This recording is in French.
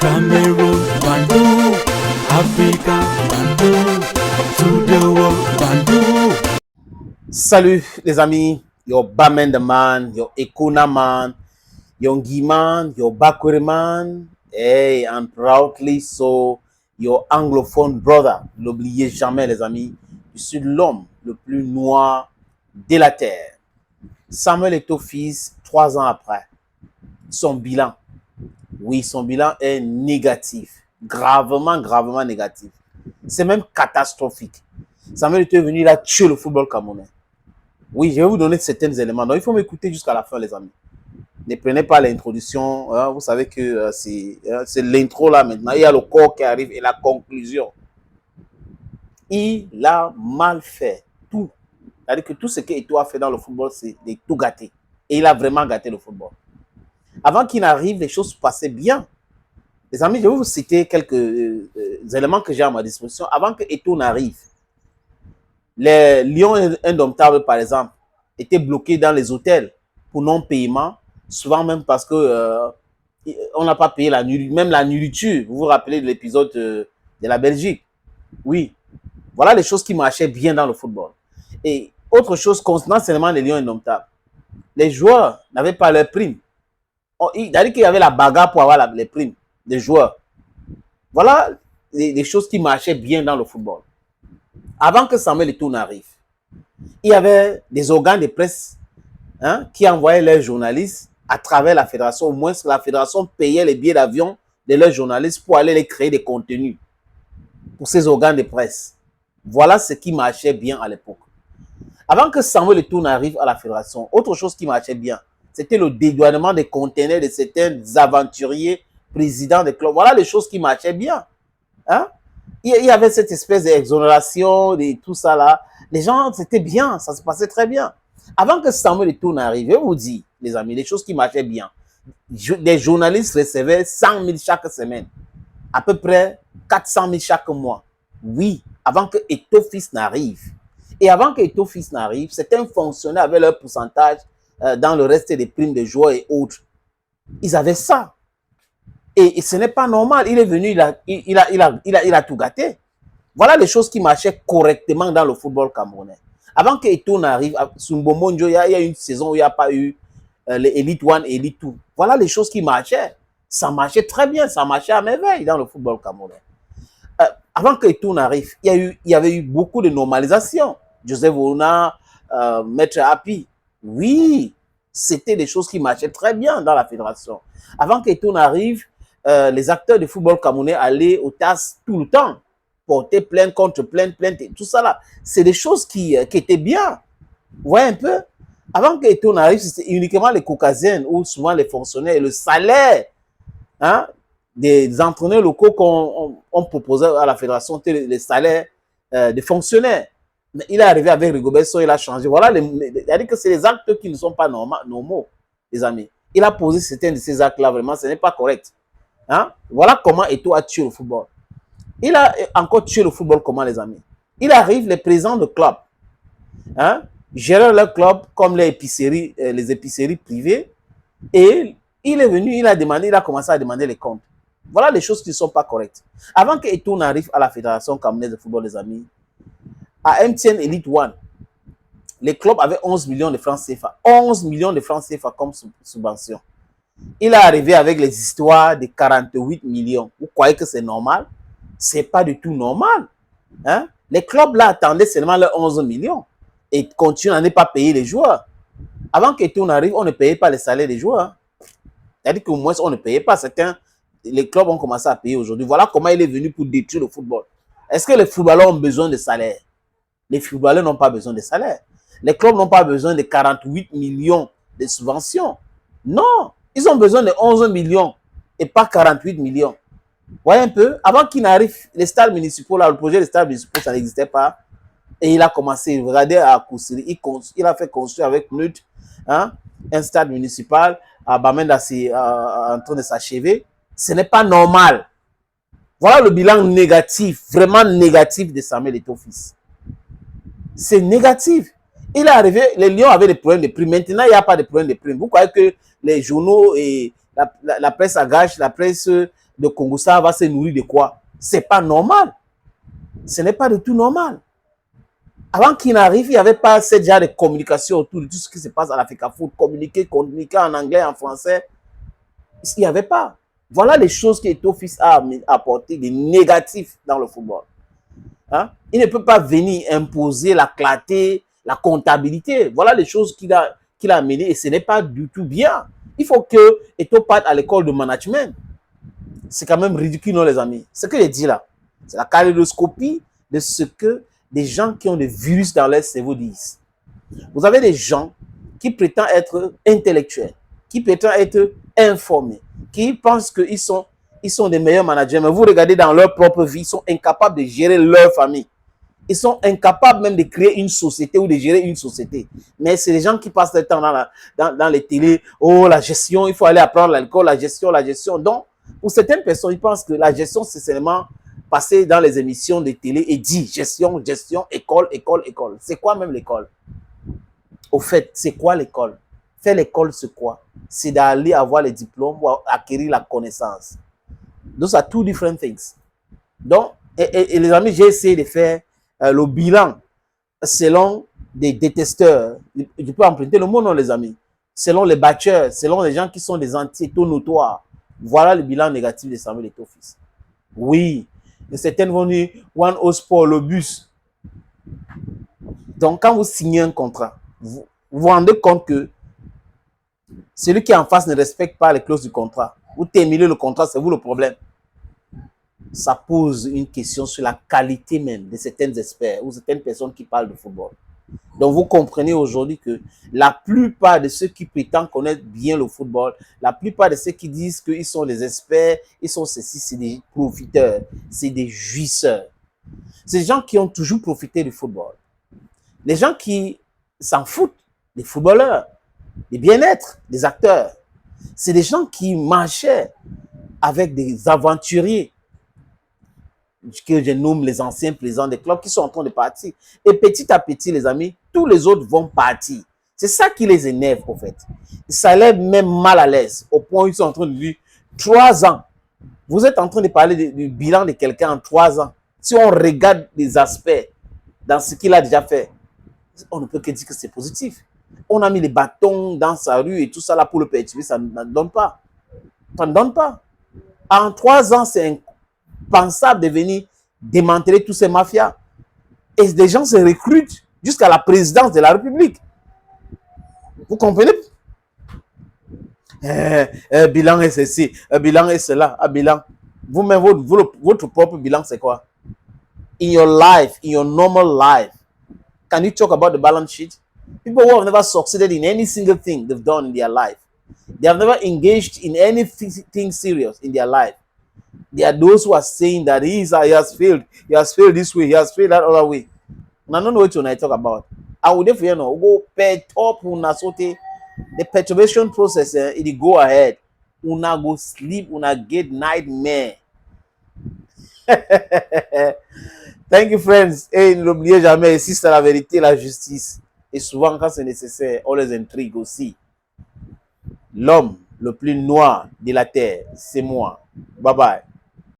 Cameroon, Bandung, Africa, Bandung, to the world, Bandung. Salut les amis, your Baman the man, your Ekuna man, your Giman, your Bakwere man, hey, and proudly so, your anglophone brother. N'oubliez jamais les amis, je suis l'homme le plus noir de la terre. Samuel Eto'o-Fils, 3 ans après, son bilan, oui, son bilan est négatif, gravement négatif. C'est même catastrophique. Samuel Eto'o est venu, il a tué le football camerounais. Oui, je vais vous donner certains éléments. Donc, il faut m'écouter jusqu'à la fin, les amis. Ne prenez pas l'introduction. Hein, vous savez que c'est l'intro là maintenant. Il y a le corps qui arrive et la conclusion. Il a mal fait tout. C'est-à-dire que tout ce qu'Eto'o a fait dans le football, c'est de tout gâter. Et il a vraiment gâté le football. Avant qu'il n'arrive, les choses se passaient bien. Les amis, je vais vous citer quelques éléments que j'ai à ma disposition. Avant que Eto'o n'arrive, les lions indomptables, par exemple, étaient bloqués dans les hôtels pour non-paiement, souvent même parce que on n'a pas payé même la nourriture. Vous vous rappelez de l'épisode de la Belgique? Oui. Voilà les choses qui marchaient bien dans le football. Et autre chose, concernant seulement les lions indomptables, les joueurs n'avaient pas leurs primes. C'est-à-dire qu'il y avait la bagarre pour avoir les primes des joueurs. Voilà les choses qui marchaient bien dans le football. Avant que Samuel Eto'o n'arrive, il y avait des organes de presse qui envoyaient leurs journalistes à travers la fédération. Au moins, la fédération payait les billets d'avion de leurs journalistes pour aller les créer des contenus pour ces organes de presse. Voilà ce qui marchait bien à l'époque. Avant que Samuel Eto'o n'arrive à la fédération, autre chose qui marchait bien, c'était le dédouanement des conteneurs de certains aventuriers, présidents des clubs. Voilà les choses qui marchaient bien. Hein? Il y avait cette espèce d'exonération, de tout ça là. Les gens, c'était bien, ça se passait très bien. Avant que Samuel Eto'o n'arrive, je vous dis, les amis, les choses qui marchaient bien. Les journalistes recevaient 100 000 chaque semaine, à peu près 400 000 chaque mois. Oui, avant que Eto'o-Fils n'arrive. Et avant que Eto'o-Fils n'arrive, certains fonctionnaires avaient leur pourcentage dans le reste des primes de joueurs et autres. Ils avaient ça. Et ce n'est pas normal. Il est venu, il a tout gâté. Voilà les choses qui marchaient correctement dans le football camerounais. Avant que Eto'o n'arrive, sous Mbomondjo, il y a une saison où il n'y a pas eu les Elite 1 et Elite 2. Voilà les choses qui marchaient. Ça marchait très bien, ça marchait à merveille dans le football camerounais. Avant que Eto'o n'arrive, il y avait eu beaucoup de normalisation. Joseph Ona, Maître Happy. Oui, c'était des choses qui marchaient très bien dans la fédération. Avant que Eto'o n'arrive, les acteurs de football camerounais allaient au TAS tout le temps, porter plainte contre plainte, tout ça là. C'est des choses qui étaient bien. Vous voyez un peu? Avant que Eto'o n'arrive, c'était uniquement les caucasiens ou souvent les fonctionnaires et le salaire des entraîneurs locaux qu'on proposait à la fédération, les salaires des fonctionnaires. Mais il est arrivé avec Rigobert Song, il a changé. Voilà, c'est-à-dire que c'est les actes qui ne sont pas normaux, les amis. Il a posé certains de ces actes-là, vraiment, ce n'est pas correct. Voilà comment Eto'o a tué le football. Il a encore tué le football comment, les amis? Il arrive, les présidents de club géraient leur club comme les épiceries privées, et il est venu, il a commencé à demander les comptes. Voilà les choses qui ne sont pas correctes. Avant que Eto'o n'arrive à la Fédération camerounaise de football, les amis, à MTN Elite 1, les clubs avaient 11 millions de francs CFA. 11 millions de francs CFA comme subvention. Il est arrivé avec les histoires de 48 millions. Vous croyez que c'est normal? Ce n'est pas du tout normal. Les clubs là attendaient seulement leurs 11 millions et continuent à ne pas payer les joueurs. Avant qu'Eto'o n'arrive, on ne payait pas les salaires des joueurs. C'est-à-dire qu'au moins, on ne payait pas. Les clubs ont commencé à payer aujourd'hui. Voilà comment il est venu pour détruire le football. Est-ce que les footballeurs ont besoin de salaire? Les footballeurs n'ont pas besoin de salaire. Les clubs n'ont pas besoin de 48 millions de subventions. Non, ils ont besoin de 11 millions et pas 48 millions. Vous voyez un peu? Avant qu'il n'arrive, les stades municipaux, là, le projet des stades municipaux, ça n'existait pas. Et il a commencé, regardez à Koussiri, il a fait construire avec Nut un stade municipal. À Bamenda, c'est en train de s'achever. Ce n'est pas normal. Voilà le bilan négatif, vraiment négatif de Samuel Eto'o-Fils. C'est négatif. Il est arrivé, les Lions avaient des problèmes de prix. Maintenant, il n'y a pas de problème de prix. Vous croyez que les journaux et la presse à gage, la presse de Congo, ça va se nourrir de quoi? C'est pas normal. Ce n'est pas du tout normal. Avant qu'il n'arrive, il n'y avait pas ce genre de communication autour de tout ce qui se passe à l'Africa Foot. Communiquer en anglais, en français. Il n'y avait pas. Voilà les choses que Eto'o Fils a apporté de négatifs dans le football. Hein? Il ne peut pas venir imposer la clarté, la comptabilité. Voilà les choses qu'il a amenées et ce n'est pas du tout bien. Il faut que Eto'o parte à l'école de management. C'est quand même ridicule, non, les amis? Ce que j'ai dit là, c'est la kaléidoscopie de ce que des gens qui ont des virus dans leur cerveau disent. Vous avez des gens qui prétendent être intellectuels, qui prétendent être informés, qui pensent qu'ils sont des meilleurs managers, mais vous regardez dans leur propre vie, ils sont incapables de gérer leur famille. Ils sont incapables même de créer une société ou de gérer une société. Mais c'est les gens qui passent le temps dans les télés. Oh, la gestion, il faut aller apprendre l'alcool, la gestion, la gestion. Donc, pour certaines personnes, ils pensent que la gestion, c'est seulement passer dans les émissions de télé et dire gestion, gestion, école, école, école. C'est quoi même l'école? Au fait, c'est quoi l'école? Faire l'école, c'est quoi? C'est d'aller avoir les diplômes ou acquérir la connaissance. Those are two different things. Donc, et les amis, j'ai essayé de faire le bilan selon des détesteurs. Je peux emprunter le mot, non, les amis? Selon les bâcheurs, selon les gens qui sont des anti-Eto'o notoires. Voilà le bilan négatif de Samuel Eto'o Fils. Oui, et certaines vont dire One au sport, le bus. Donc, quand vous signez un contrat, vous vous rendez compte que celui qui est en face ne respecte pas les clauses du contrat. Vous terminez le contrat, c'est vous le problème. Ça pose une question sur la qualité même de certains experts ou certaines personnes qui parlent de football. Donc, vous comprenez aujourd'hui que la plupart de ceux qui prétendent connaître bien le football, la plupart de ceux qui disent qu'ils sont des experts, ils sont ceci, c'est des profiteurs, c'est des jouisseurs. C'est des gens qui ont toujours profité du football. Les gens qui s'en foutent des footballeurs, des bien-être, des acteurs. C'est des gens qui marchaient avec des aventuriers que je nomme les anciens présidents des clubs qui sont en train de partir. Et petit à petit, les amis, tous les autres vont partir. C'est ça qui les énerve, en fait. Ça les met mal à l'aise, au point où ils sont en train de dire 3 ans. Vous êtes en train de parler du bilan de quelqu'un en 3 ans. Si on regarde les aspects dans ce qu'il a déjà fait, on ne peut que dire que c'est positif. On a mis les bâtons dans sa rue et tout ça là pour le perturber, ça ne donne pas. Ça ne donne pas. En 3 ans, c'est impensable de venir démanteler tous ces mafias. Et des gens se recrutent jusqu'à la présidence de la République. Vous comprenez? Bilan est ceci, bilan est cela, bilan. Vous-même, votre propre bilan, c'est quoi? In your life, in your normal life, can you talk about the balance sheet? People who have never succeeded in any single thing they've done in their life. They have never engaged in anything serious in their life. There are those who are saying that he has failed this way, he has failed that other way. And I don't know what I talk about. I would definitely go pay top una sote. The perturbation process, it go ahead. Una go sleep, una get nightmare. Thank you, friends. Et n'oubliez jamais, ici c'est la vérité, la justice. Et souvent, quand c'est nécessaire, on les intrigue aussi. L'homme le plus noir de la terre, c'est moi. Bye bye.